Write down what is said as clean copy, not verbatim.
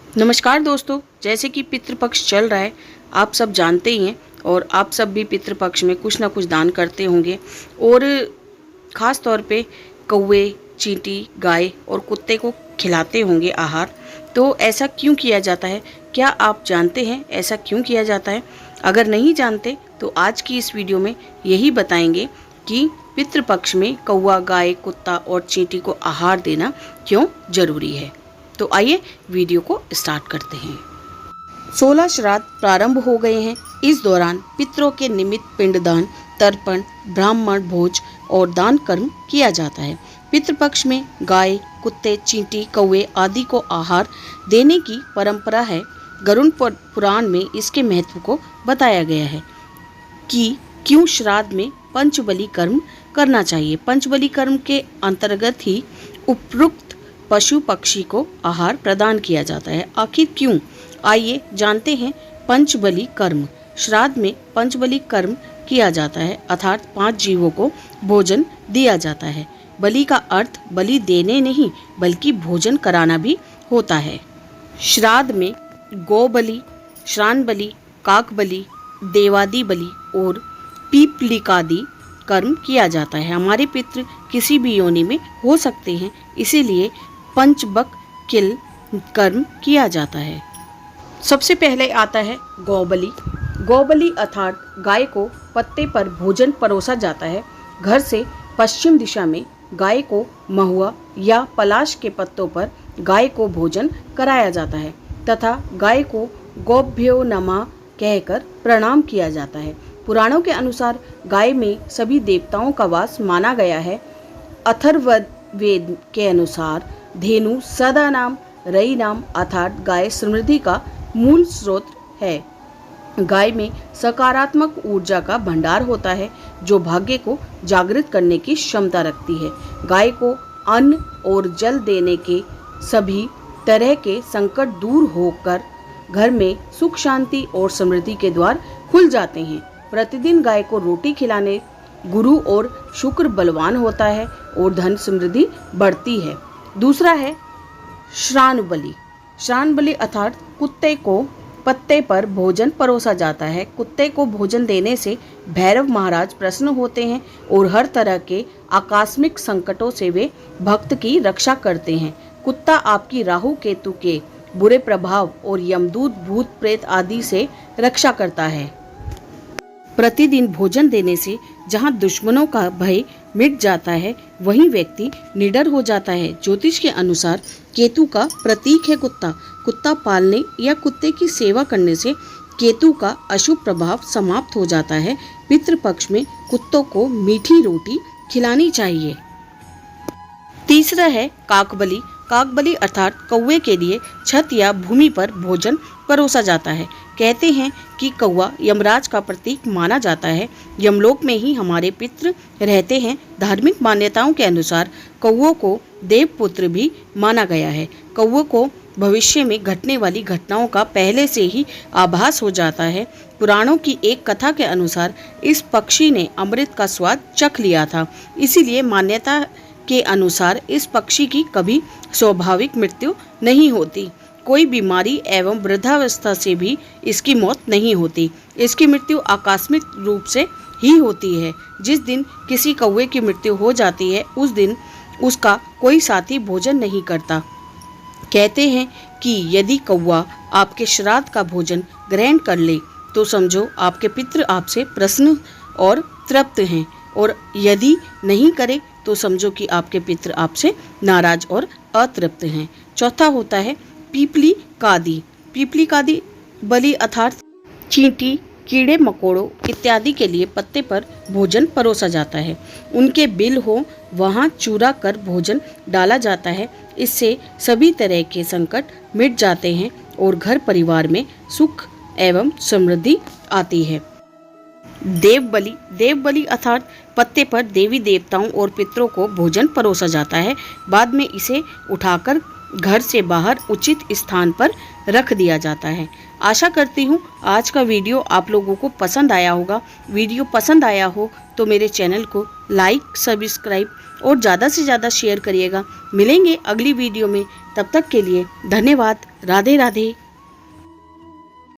नमस्कार दोस्तों, जैसे कि पितृपक्ष चल रहा है, आप सब जानते ही हैं और आप सब भी पितृपक्ष में कुछ ना कुछ दान करते होंगे और ख़ास तौर पे कौवे, चींटी, गाय और कुत्ते को खिलाते होंगे आहार। तो ऐसा क्यों किया जाता है? क्या आप जानते हैं ऐसा क्यों किया जाता है? अगर नहीं जानते तो आज की इस वीडियो में यही बताएंगे कि पितृपक्ष में कौवा, गाय, कुत्ता और चींटी को आहार देना क्यों जरूरी है। तो आइए वीडियो को स्टार्ट करते हैं। 16 श्राद्ध प्रारंभ हो गए हैं। इस दौरान पितरों के निमित्त पिंडदान, तर्पण, ब्राह्मण भोज और दान कर्म किया जाता है। पितृपक्ष में गाय, कुत्ते, चींटी, कौवे आदि को आहार देने की परंपरा है। गरुड़ पुराण में इसके महत्व को बताया गया है कि क्यों श्राद्ध में पंचबलि कर्म करना चाहिए। पंचबलि कर्म के अंतर्गत ही उपरोक्त पशु पक्षी को आहार प्रदान किया जाता है। आखिर क्यों? आइए जानते हैं। पंचबलि कर्म। श्राद्ध में पंचबलि कर्म किया जाता है, अर्थात 5 जीवों को भोजन दिया जाता है। बलि का अर्थ बलि देने नहीं बल्कि भोजन कराना भी होता है। श्राद्ध में गौ बलि, श्रान बलि, काक बलि, देवादि बलि और पीपलिकादि कर्म किया जाता है। हमारे पितृ किसी भी योनि में हो सकते हैं, इसीलिए पंचबक किल कर्म किया जाता है। सबसे पहले आता है गौबलि। गौबलि अर्थात गाय को पत्ते पर भोजन परोसा जाता है। घर से पश्चिम दिशा में गाय को महुआ या पलाश के पत्तों पर गाय को भोजन कराया जाता है तथा गाय को गोभ्यो नमः कहकर प्रणाम किया जाता है। पुराणों के अनुसार गाय में सभी देवताओं का वास माना गया है। अथर्ववेद के अनुसार धेनु सदा नाम, रई नाम अर्थात गाय समृद्धि का मूल स्रोत है। गाय में सकारात्मक ऊर्जा का भंडार होता है जो भाग्य को जागृत करने की क्षमता रखती है। गाय को अन्न और जल देने के सभी तरह के संकट दूर होकर घर में सुख, शांति और समृद्धि के द्वार खुल जाते हैं। प्रतिदिन गाय को रोटी खिलाने गुरु और शुक्र बलवान होता है और धन समृद्धि बढ़ती है। दूसरा है श्रान बलि। श्रान बलि अर्थात कुत्ते को पत्ते पर भोजन परोसा जाता है। कुत्ते को भोजन देने से भैरव महाराज प्रसन्न होते हैं और हर तरह के आकस्मिक संकटों से वे भक्त की रक्षा करते हैं। कुत्ता आपकी राहु केतु के बुरे प्रभाव और यमदूत, भूत प्रेत आदि से रक्षा करता है। प्रतिदिन भोजन देने से जहाँ दुश्मनों का भय मिट जाता है वहीं व्यक्ति निडर हो जाता है। ज्योतिष के अनुसार केतु का प्रतीक है कुत्ता। कुत्ता पालने या कुत्ते की सेवा करने से केतु का अशुभ प्रभाव समाप्त हो जाता है। पितृपक्ष में कुत्तों को मीठी रोटी खिलानी चाहिए। तीसरा है काकबलि। काकबलि अर्थात कौवे के लिए छत या भूमि पर भोजन परोसा जाता है। कहते हैं कि कौवा यमराज का प्रतीक माना जाता है। यमलोक में ही हमारे पितृ रहते हैं। धार्मिक मान्यताओं के अनुसार कौवों को देवपुत्र भी माना गया है। कौवों को भविष्य में घटने वाली घटनाओं का पहले से ही आभास हो जाता है। पुराणों की एक कथा के अनुसार इस पक्षी ने अमृत का स्वाद चख लिया था, इसीलिए मान्यता के अनुसार इस पक्षी की कभी स्वाभाविक मृत्यु नहीं होती। कोई बीमारी एवं वृद्धावस्था से भी इसकी मौत नहीं होती। इसकी मृत्यु आकस्मिक रूप से ही होती है। जिस दिन किसी कौवे की मृत्यु हो जाती है उस दिन उसका कोई साथी भोजन नहीं करता। कहते हैं कि यदि कौवा आपके श्राद्ध का भोजन ग्रहण कर ले तो समझो आपके पितृ आपसे प्रसन्न और तृप्त हैं, और यदि नहीं करे तो समझो कि आपके पितृ आपसे नाराज और अतृप्त हैं। चौथा होता है पीपलिकादि। पीपलिकादि बलि अर्थात चींटी, कीड़े मकोड़ों इत्यादि के लिए पत्ते पर भोजन परोसा जाता है। उनके बिल हो वहाँ चूरा कर भोजन डाला जाता है। इससे सभी तरह के संकट मिट जाते हैं और घर परिवार में सुख एवं समृद्धि आती है। देवबलि। देवबलि अर्थात पत्ते पर देवी देवताओं और पितरों को भोजन परोसा जाता है। बाद में इसे उठाकर घर से बाहर उचित स्थान पर रख दिया जाता है। आशा करती हूँ आज का वीडियो आप लोगों को पसंद आया होगा। वीडियो पसंद आया हो तो मेरे चैनल को लाइक, सब्सक्राइब और ज़्यादा से ज़्यादा शेयर करिएगा। मिलेंगे अगली वीडियो में, तब तक के लिए धन्यवाद। राधे राधे।